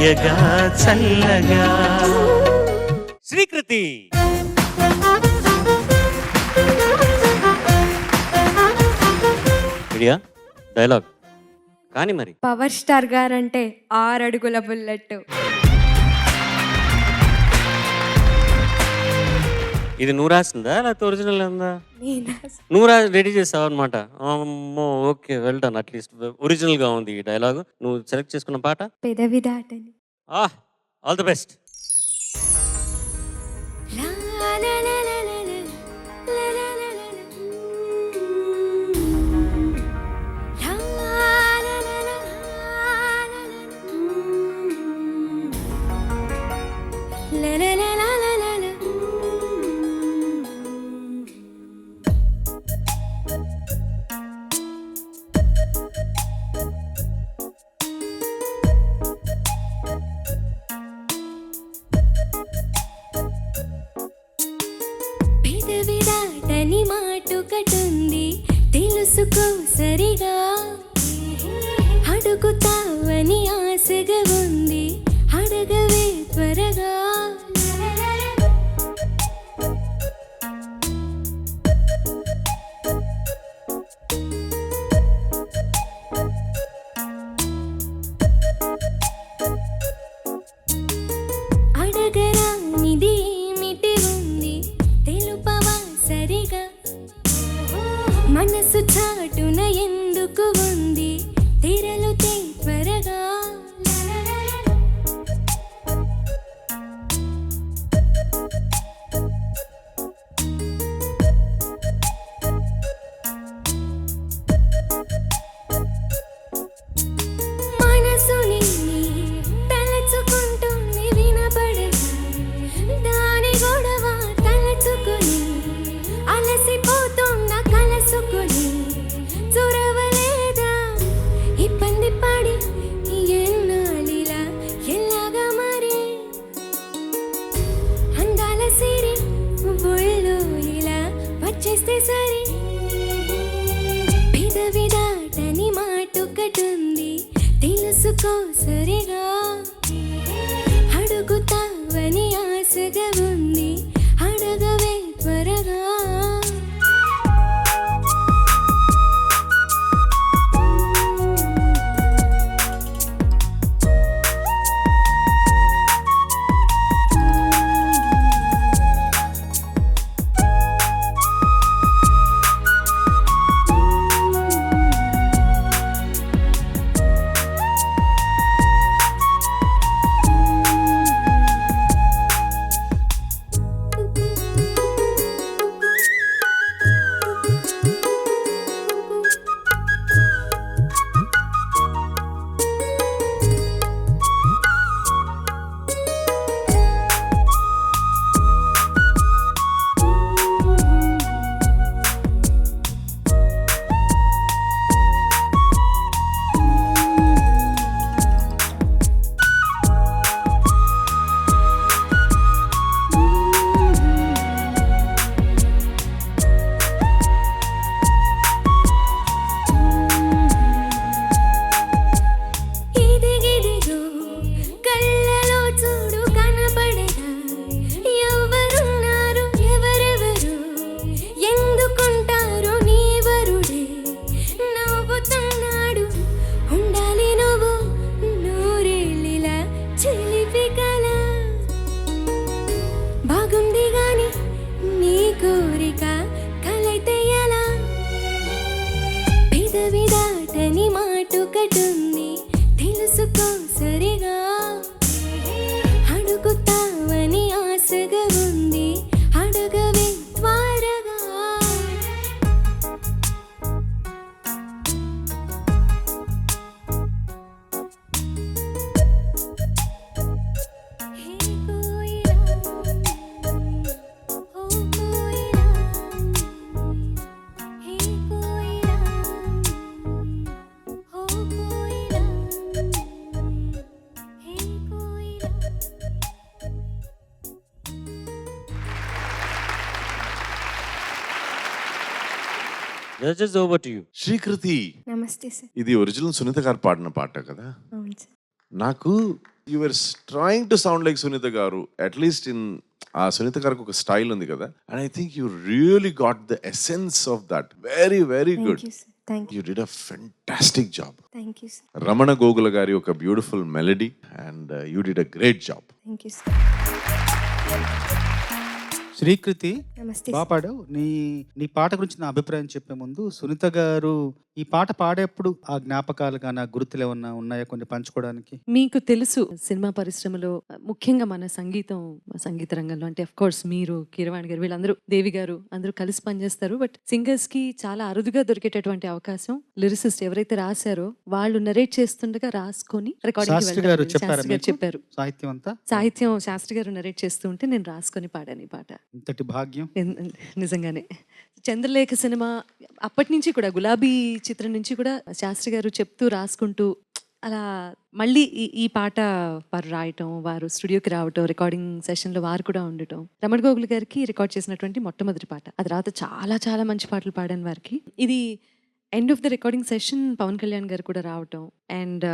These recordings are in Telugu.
హాయగా చల్లగా. శ్రీకృతి మీడియా డైలాగ్ కానీ మరి పవర్ స్టార్ గారంటే 6 అడుగుల బుల్లెట్. ఇది నువ్వు రాసిందా లేకపోతే ఒరిజినల్ ఉందా? నేను నువ్వు రెడీ చేసావు అనమాట. అమ్మో okay well done. At least original గా ఉంది ఈ డైలాగ్. నువ్వు సెలెక్ట్ చేసుకున్న పాట పెదవి దాటని ఆల్ ది బెస్ట్. పెదవి దాటని మాటుకటుంది తెలుసుకో సరిగా, అడుగుతావని ఆశగా ఉంది అడగవే త్వరగా. అడగరానిది ఏమిటి ఉంది తెలుపవా సరిగా, మనసు చాటున ఎందుకు ఉంది తెరలుతే త్వరగా. మనసుని తలచుకుంటుంది వినపడగా, దాని గొడవ తలచుకొని అలసిపోతున్న కలసుకొని చొరవలేదా ఇబ్బంది పడి ఎన్నాళ్ళిలా ఎలాగా మరి అందాల సిరి ఒళ్ళు ఇలా వచ్చేస్తే సరి. పెదవి దాటని మాటుకటుంది తెలుసుకో సరిగా, అడుగుతావని ఆశగా ఉంది అడగవే త్వరగా. ఇదిగిదిగో కళ్ళలో చూడు కనపడదా, ఎవరున్నారు ఎవరెవరు ఎందుకుంటారు నీ వరుడే, నవ్వుతున్నాడు ఉండాలి నువ్వు నూరేళ్ళిలా చిలిపి కల. బాగుంది గాని నీ కోరిక కలైతే ఎలా, పెదవి దాటని మాటుకటుంది తెలుసుకో సరిగా, అడుగుతావని ఆశగా ఉంది అడగవే త్వరగా. హే కోయిలా, ఓ కోయిలా, హే కోయిలా, ఓ కోయిలా, హే కోయిలా. Judges over to you. Srikriti, నమస్తే సార్. ఇది ఒరిజినల్ సునీత గారు పాడిన పాట కదా? అవును సార్. నాకు you were trying to sound like Sunitha గారు, అట్లీస్ట్ ఇన్ ఆ సునీత గారికి ఒక స్టైల్ ఉంది కదా, and I think you really got the essence of that. Very very good. Thank you sir. Thank you. You did a fantastic job. Thank you sir. Ramana Gogula గారి ఒక beautiful melody, and you did a great job. Thank you sir. Srikriti నమస్తే బాగా సార్. పాడావు. నీ పాట గురించి నా అభిప్రాయం చెప్పే ముందు, సునీత గారు ఈ పాట పాడేప్పుడు ఆ జ్ఞాపకాలు కానీ ఆ గుర్తులు ఏమన్నా ఉన్నాయా కొన్ని పంచుకోవడానికి? మీకు తెలుసు సినిమా పరిశ్రమలో ముఖ్యంగా మన సంగీత రంగంలో అంటే అఫ్ కోర్స్ మీరు, కీరవాణి గారు, వీళ్ళందరూ, దేవి గారు అందరూ కలిసి పనిచేస్తారు. బట్ సింగర్స్ కి చాలా అరుదుగా దొరికేటటువంటి అవకాశం లిరిసిస్ట్ ఎవరైతే రాశారో వాళ్ళు నరేట్ చేస్తుండగా రాసుకొని శాస్త్రి గారు చెప్పారా రికార్డింగ్ మీకు? చెప్పారు. సాహిత్యం అంతా సాహిత్యం శాస్త్రి గారు నరేట్ చేస్తూ ఉంటే నేను రాసుకొని పాడాను ఈ పాట. ఇంతటి భాగ్యం. నిజంగానే చంద్రలేఖ సినిమా అప్పటి నుంచి కూడా, గులాబీ చిత్రం నుంచి కూడా శాస్త్రి గారు చెప్తూ రాసుకుంటూ అలా మళ్ళీ ఈ పాట వారు రాయటం, వారు స్టూడియోకి రావటం, రికార్డింగ్ సెషన్లో వారు కూడా ఉండటం. రమణ గోగుల్ గారికి రికార్డ్ చేసినటువంటి మొట్టమొదటి పాట. ఆ తర్వాత చాలా చాలా మంచి పాటలు పాడాను వారికి. ఇది end of the recording session Pawan Kalyan గారు కూడా రావటం, అండ్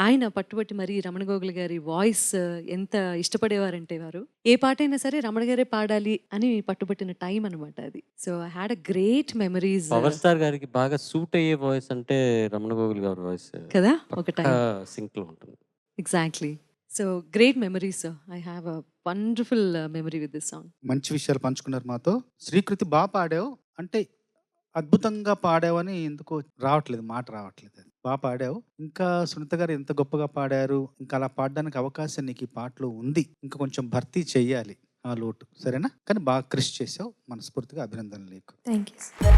ఆయన పట్టుబట్టి మరి రమణ గోగుల్ గారి వాయిస్ ఎంత ఇష్టపడేవారంటే వారు ఏ పాట అయినా సరే రమణ గారే పాడాలి అని పట్టుబట్టిన టైం అనమాట అది. So I had a great memories. Power star గారికి బాగా సూట్ అయ్యే వాయిస్ అంటే రమణ గోగుల్ గారి వాయిస్ కదా ఒక టైం. సింక్ లో ఉంటుంది. Exactly. So great memories. I have a wonderful memory with this song. మంచి విషయాలు పంచుకున్నారు మాతో. శ్రీకృతి బాగా పాడావు అంటే అద్భుతంగా పాడావని ఎందుకో రావట్లేదు, మాట రావట్లేదు. బాగా పాడావు. ఇంకా సునీత గారు ఎంత గొప్పగా పాడారు. ఇంకా అలా పాడడానికి అవకాశం నీకు ఈ పాటలో ఉంది. ఇంకా కొంచెం భర్తీ చెయ్యాలి ఆ లోటు, సరేనా? కానీ బాగా కృషి చేసావు. మనస్ఫూర్తిగా అభినందనలు నీకు. Thank you sir.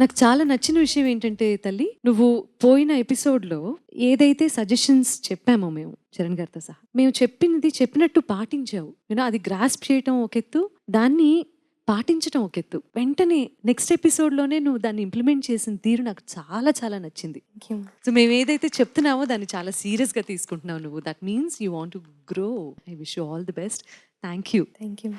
నాకు చాలా నచ్చిన విషయం ఏంటంటే తల్లి, నువ్వు పోయిన ఎపిసోడ్లో ఏదైతే సజెషన్స్ చెప్పామో మేము చరణ్ గారితో సహా, మేము చెప్పినట్టు పాటించావు. అది గ్రాస్ప్ చేయటం ఒక ఎత్తు, దాన్ని పాటించటం ఒక ఎత్తు. వెంటనే నెక్స్ట్ ఎపిసోడ్లోనే నువ్వు దాన్ని ఇంప్లిమెంట్ చేసిన తీరు నాకు చాలా చాలా నచ్చింది. Thank you. సో మేము ఏదైతే చెప్తున్నామో దాన్ని చాలా సీరియస్గా తీసుకుంటున్నావు నువ్వు. That means you want to grow. I wish you all the best. Thank you. Thank you.